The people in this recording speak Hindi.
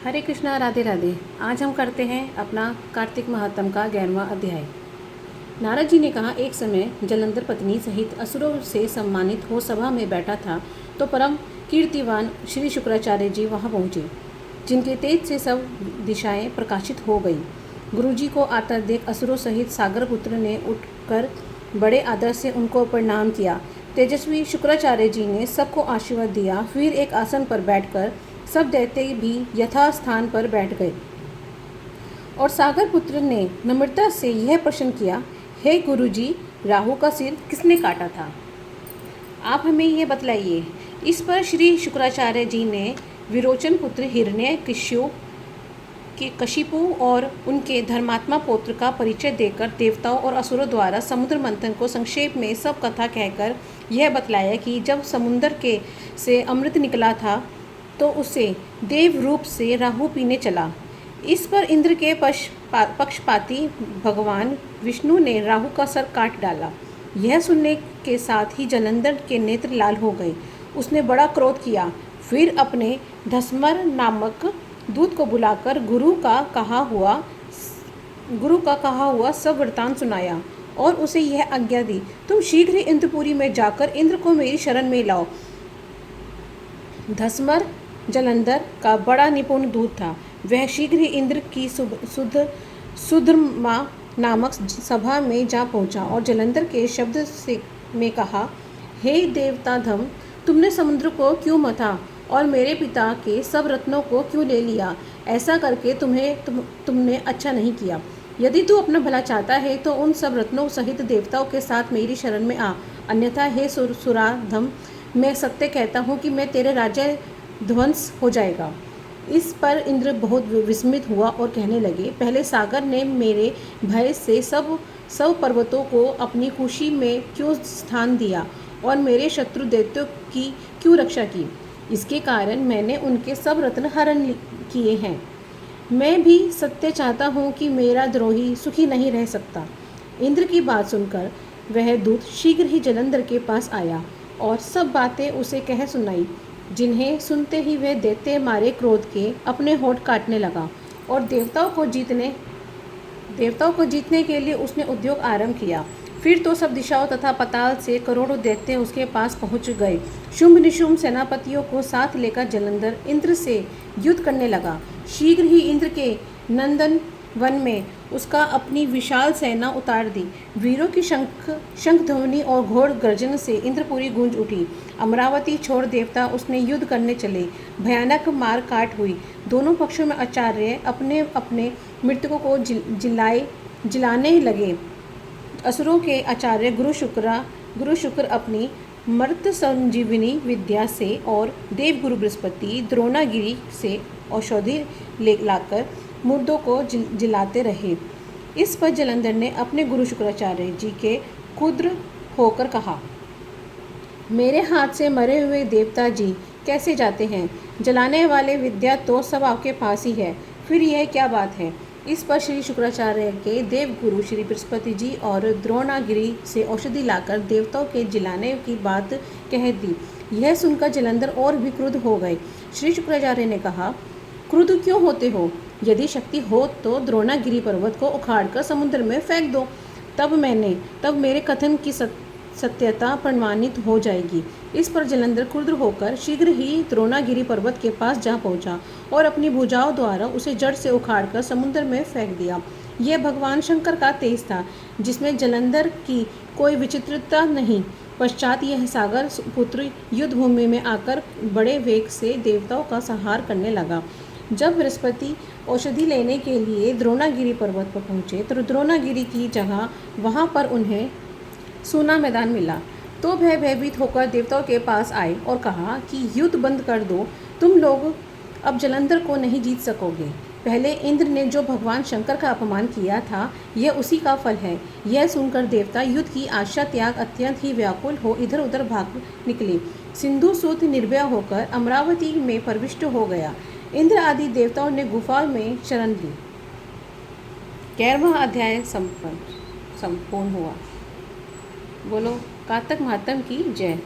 हरे कृष्णा, राधे राधे। आज हम करते हैं अपना कार्तिक महात्म का 11वां अध्याय। नारद जी ने कहा, एक समय जलंधर पत्नी सहित असुरों से सम्मानित हो सभा में बैठा था तो परम कीर्तिवान श्री शुक्राचार्य जी वहां पहुँचे, जिनके तेज से सब दिशाएं प्रकाशित हो गई। गुरुजी को आता देख असुरों सहित सागर पुत्र ने उठकर बड़े आदर से उनको प्रणाम किया। तेजस्वी शुक्राचार्य जी ने सबको आशीर्वाद दिया। फिर एक आसन पर बैठकर सब दैत्य भी यथास्थान पर बैठ गए और सागर पुत्र ने नम्रता से यह प्रश्न किया, हे गुरुजी, राहु का सिर किसने काटा था? आप हमें यह बतलाइए। इस पर श्री शुक्राचार्य जी ने विरोचन पुत्र हिरण्यकशिपु के कशिपु और उनके धर्मात्मा पौत्र का परिचय देकर देवताओं और असुरों द्वारा समुद्र मंथन को संक्षेप में सब कथा कहकर यह बतलाया कि जब समुद्र के से अमृत निकला था तो उसे देव रूप से राहु पीने चला। इस पर इंद्र के पक्षपाती भगवान विष्णु ने राहु का सर काट डाला। यह सुनने के साथ ही जलंधर के नेत्र लाल हो गए। उसने बड़ा क्रोध किया। फिर अपने धस्मर नामक दूत को बुलाकर गुरु का कहा हुआ सब वृतांत सुनाया और उसे यह आज्ञा दी, तुम शीघ्र ही इंद्रपुरी में जाकर इंद्र को मेरी शरण में लाओ। धस्मर जलंधर का बड़ा निपुण दूत था। वह शीघ्र ही इंद्र की सुधर्मा नामक सभा में जा पहुंचा और जलंधर के शब्द से में कहा, हे देवताधम, तुमने समुद्र को क्यों मथा और मेरे पिता के सब रत्नों को क्यों ले लिया? ऐसा करके तुमने अच्छा नहीं किया। यदि तू अपना भला चाहता है तो उन सब रत्नों सहित देवताओं के साथ मेरी शरण में आ, अन्यथा हे सुराधम, मैं सत्य कहता हूँ कि मैं तेरे राज्य ध्वंस हो जाएगा। इस पर इंद्र बहुत विस्मित हुआ और कहने लगे, पहले सागर ने मेरे भय से सब पर्वतों को अपनी खुशी में क्यों स्थान दिया और मेरे शत्रु दैत्यों की क्यों रक्षा की? इसके कारण मैंने उनके सब रत्न हरण किए हैं। मैं भी सत्य चाहता हूँ कि मेरा द्रोही सुखी नहीं रह सकता। इंद्र की बात सुनकर वह दूत शीघ्र ही जलंधर के पास आया और सब बातें उसे कह सुनाई, जिन्हें सुनते ही वह दैत्य मारे क्रोध के अपने होंठ काटने लगा और देवताओं को जीतने के लिए उसने उद्योग आरंभ किया। फिर तो सब दिशाओं तथा पताल से करोड़ों दैत्य उसके पास पहुंच गए। शुंभ निशुंभ सेनापतियों को साथ लेकर जलंधर इंद्र से युद्ध करने लगा। शीघ्र ही इंद्र के नंदन वन में उसका अपनी विशाल सेना उतार दी। वीरों की शंख ध्वनि और घोड़ गर्जन से इंद्रपुरी गूंज उठी। अमरावती छोड़ देवता उसने युद्ध करने चले। भयानक मार काट हुई। दोनों पक्षों में आचार्य अपने अपने मृतकों को जिलाने लगे। असुरों के आचार्य गुरु शुक्र अपनी मर्त संजीवनी विद्या से और देवगुरु बृहस्पति द्रोणागिरी से औषधि लाकर मुर्दों को जिलाते रहे। इस पर जलंधर ने अपने गुरु शुक्राचार्य जी के क्षुद्र होकर कहा, मेरे हाथ से मरे हुए देवता जी कैसे जाते हैं? जलाने वाले विद्या तो सब आपके पास ही है, फिर यह क्या बात है? इस पर श्री शुक्राचार्य के देवगुरु श्री बृहस्पति जी और द्रोणागिरी से औषधि लाकर देवताओं के जिलाने की बात कह दी। यह सुनकर जलंधर और भी क्रुद्ध हो गए। श्री शुक्राचार्य ने कहा, क्रुद्ध क्यों होते हो? यदि शक्ति हो तो द्रोणागिरी पर्वत को उखाड़कर समुद्र में फेंक दो, तब मेरे कथन की सत्यता प्रमाणित हो जाएगी। इस पर जलंधर क्रुद्ध होकर शीघ्र ही द्रोणागिरी पर्वत के पास जा पहुंचा और अपनी भुजाओं द्वारा उसे जड़ से उखाड़कर समुद्र में फेंक दिया। यह भगवान शंकर का तेज था, जिसमें जलंधर की कोई विचित्रता नहीं। पश्चात यह सागर पुत्र युद्ध भूमि में आकर बड़े वेग से देवताओं का संहार करने लगा। जब बृहस्पति औषधि लेने के लिए द्रोणागिरी पर्वत पर पहुंचे तो द्रोणागिरी की जगह वहां पर उन्हें सूना मैदान मिला, तो वह भयभीत होकर देवताओं के पास आए और कहा कि युद्ध बंद कर दो, तुम लोग अब जलंधर को नहीं जीत सकोगे। पहले इंद्र ने जो भगवान शंकर का अपमान किया था, यह उसी का फल है। यह सुनकर देवता युद्ध की आशा त्याग अत्यंत ही व्याकुल हो इधर उधर भाग निकले। सिंधु सूत निर्भय होकर अमरावती में प्रविष्ट हो गया। इंद्र आदि देवताओं ने गुफा में शरण ली। 11वां अध्याय संपूर्ण हुआ। बोलो कार्तिक महात्म की जय।